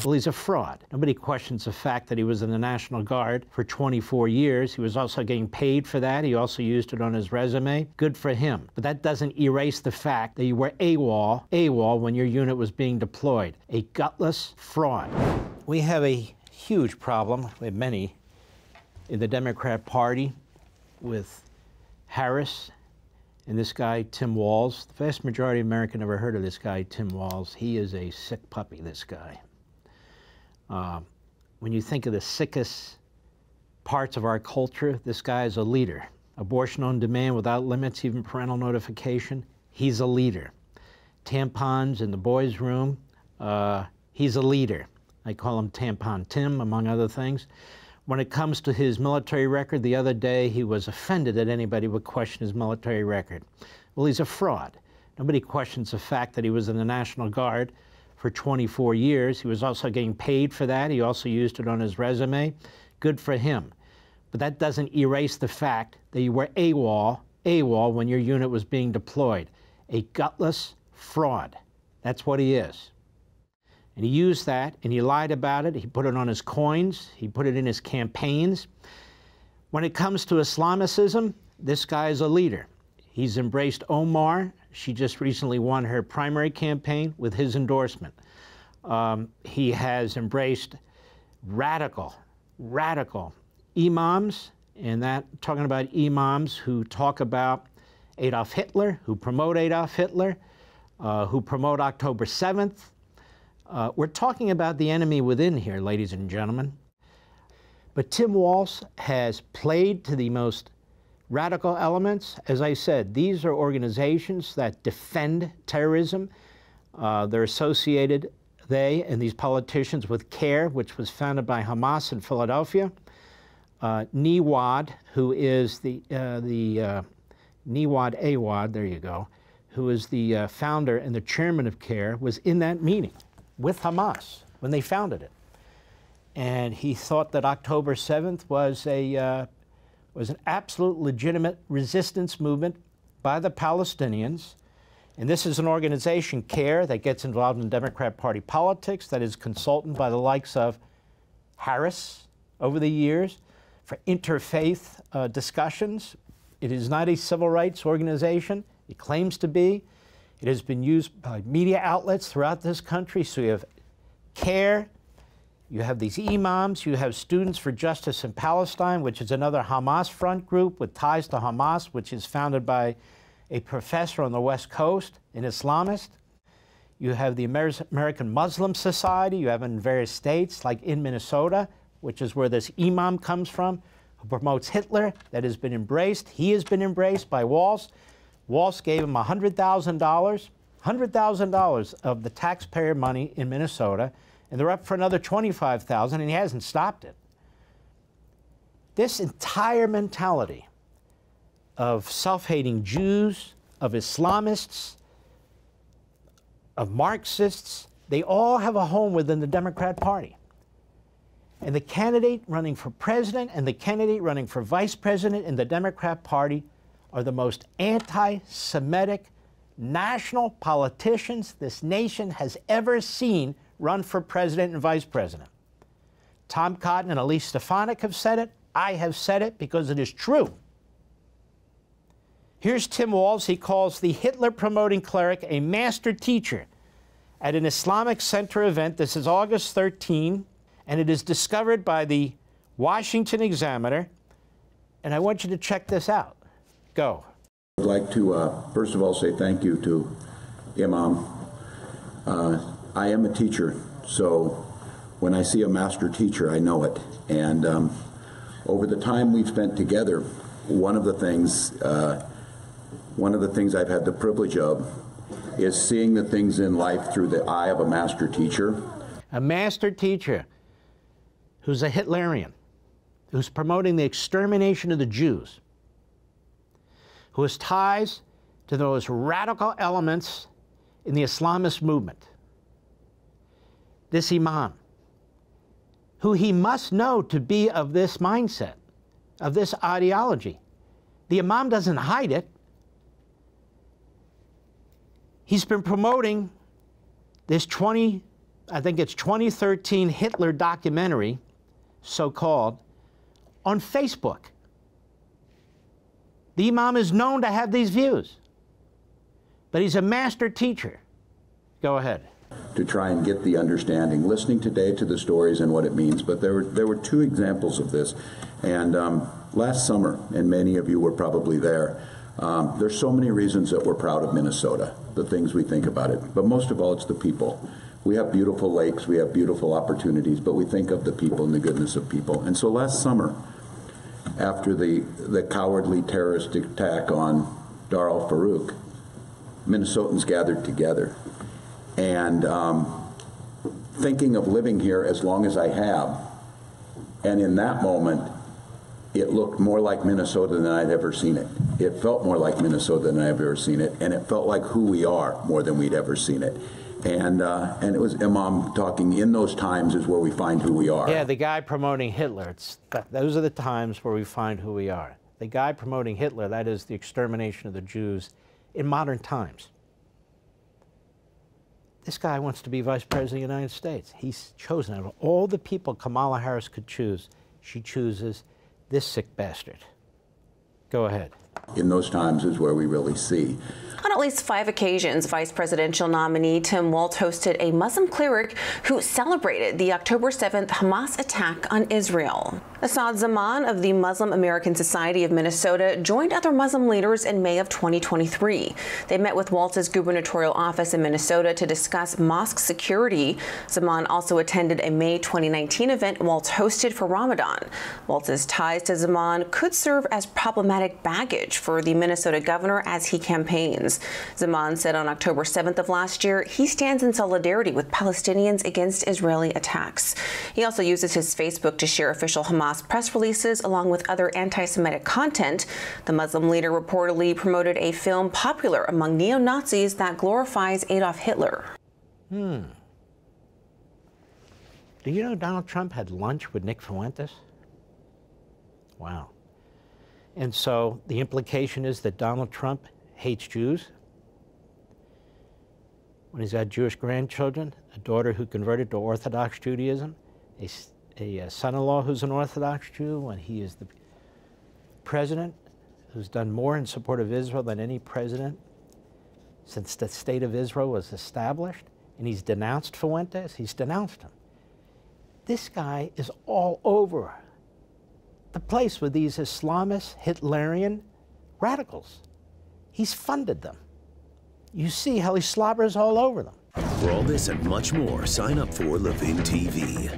Well, he's a fraud. Nobody questions the fact that he was in the National Guard for 24 years. He was also getting paid for that. He also used it on his resume. Good for him. But that doesn't erase the fact that you were AWOL when your unit was being deployed. A gutless fraud. We have a huge problem, we have many, in the Democrat Party with Harris and this guy, Tim Walz. The vast majority of America never heard of this guy, Tim Walz. He is a sick puppy, this guy. When you think of the sickest parts of our culture, this guy is a leader. Abortion on demand without limits, even parental notification, he's a leader. Tampons in the boys' room, he's a leader. I call him Tampon Tim, among other things. When it comes to his military record, the other day he was offended that anybody would question his military record. Well, he's a fraud. Nobody questions the fact that he was in the National Guard for 24 years. He was also getting paid for that. He also used it on his resume. Good for him. But that doesn't erase the fact that you were AWOL when your unit was being deployed. A gutless fraud. That's what he is. And he used that, and he lied about it. He put it on his coins. He put it in his campaigns. When it comes to Islamicism, this guy is a leader. He's embraced Omar. She just recently won her primary campaign with his endorsement. He has embraced radical imams, and that talking about imams who talk about Adolf Hitler, who promote Adolf Hitler, who promote October 7th. We're talking about the enemy within here, ladies and gentlemen. But Tim Walz has played to the most radical elements. As I said, these are organizations that defend terrorism. They're associated, they and these politicians, with CARE, which was founded by Hamas in Philadelphia. Niwad, who is Niwad Awad, there you go, who is the founder and the chairman of CARE, was in that meeting with Hamas when they founded it. And he thought that October 7th was an absolute legitimate resistance movement by the Palestinians. And this is an organization, CARE, that gets involved in Democrat Party politics, that is consultant by the likes of Harris over the years for interfaith discussions. It is not a civil rights organization. It claims to be. It has been used by media outlets throughout this country. So you have CARE, you have these imams, you have Students for Justice in Palestine, which is another Hamas front group with ties to Hamas, which is founded by a professor on the West Coast, an Islamist. You have the American Muslim Society, you have in various states, like in Minnesota, which is where this imam comes from, who promotes Hitler, that has been embraced. He has been embraced by Walz. Walz gave him $100,000 of the taxpayer money in Minnesota, and they're up for another $25,000, and he hasn't stopped it. This entire mentality of self-hating Jews, of Islamists, of Marxists, they all have a home within the Democrat Party. And the candidate running for president and the candidate running for vice president in the Democrat Party are the most anti-Semitic national politicians this nation has ever seen run for president and vice president. Tom Cotton and Elise Stefanik have said it. I have said it because it is true. Here's Tim Walz. He calls the Hitler-promoting cleric a master teacher at an Islamic Center event. This is August 13, and it is discovered by the Washington Examiner. And I want you to check this out. Go. I'd like to, first of all, say thank you to Imam. I am a teacher, so when I see a master teacher, I know it. And over the time we've spent together, one of the things I've had the privilege of is seeing the things in life through the eye of a master teacher. A master teacher who's a Hitlerian, who's promoting the extermination of the Jews, who has ties to those radical elements in the Islamist movement. This imam, who he must know to be of this mindset, of this ideology. The imam doesn't hide it. He's been promoting this 20 I think it's 2013 Hitler documentary, so-called, on Facebook. The imam is known to have these views, but he's a master teacher. Go ahead. To try and get the understanding, listening today to the stories and what it means. But there were two examples of this. And last summer, and many of you were probably there, there's so many reasons that we're proud of Minnesota, the things we think about it. But most of all, it's the people. We have beautiful lakes, we have beautiful opportunities, but we think of the people and the goodness of people. And so last summer, after the cowardly terrorist attack on Dar al-Farouk, Minnesotans gathered together. And thinking of living here as long as I have, and in that moment, it looked more like Minnesota than I'd ever seen it. It felt more like Minnesota than I've ever seen it, and it felt like who we are more than we'd ever seen it. And it was Imam talking, in those times is where we find who we are. Yeah, the guy promoting Hitler, those are the times where we find who we are. The guy promoting Hitler, that is the extermination of the Jews in modern times. This guy wants to be Vice President of the United States. He's chosen out of all the people Kamala Harris could choose, she chooses this sick bastard. Go ahead. In those times is where we really see. On at least 5 occasions, vice presidential nominee Tim Walz hosted a Muslim cleric who celebrated the October 7th Hamas attack on Israel. Asad Zaman of the Muslim American Society of Minnesota joined other Muslim leaders in May of 2023. They met with Walz's gubernatorial office in Minnesota to discuss mosque security. Zaman also attended a May 2019 event Walz hosted for Ramadan. Walz's ties to Zaman could serve as problematic baggage for the Minnesota governor as he campaigns. Zaman said on October 7th of last year he stands in solidarity with Palestinians against Israeli attacks. He also uses his Facebook to share official Hamas press releases along with other anti-Semitic content. The Muslim leader reportedly promoted a film popular among neo-Nazis that glorifies Adolf Hitler. Do you know Donald Trump had lunch with Nick Fuentes? Wow. And so the implication is that Donald Trump hates Jews. When he's got Jewish grandchildren, a daughter who converted to Orthodox Judaism, a son-in-law who's an Orthodox Jew, when he is the president who's done more in support of Israel than any president since the state of Israel was established, and he's denounced Fuentes, he's denounced him. This guy is all over the place with these Islamist, Hitlerian radicals. He's funded them. You see how he slobbers all over them. For all this and much more, sign up for Levin TV.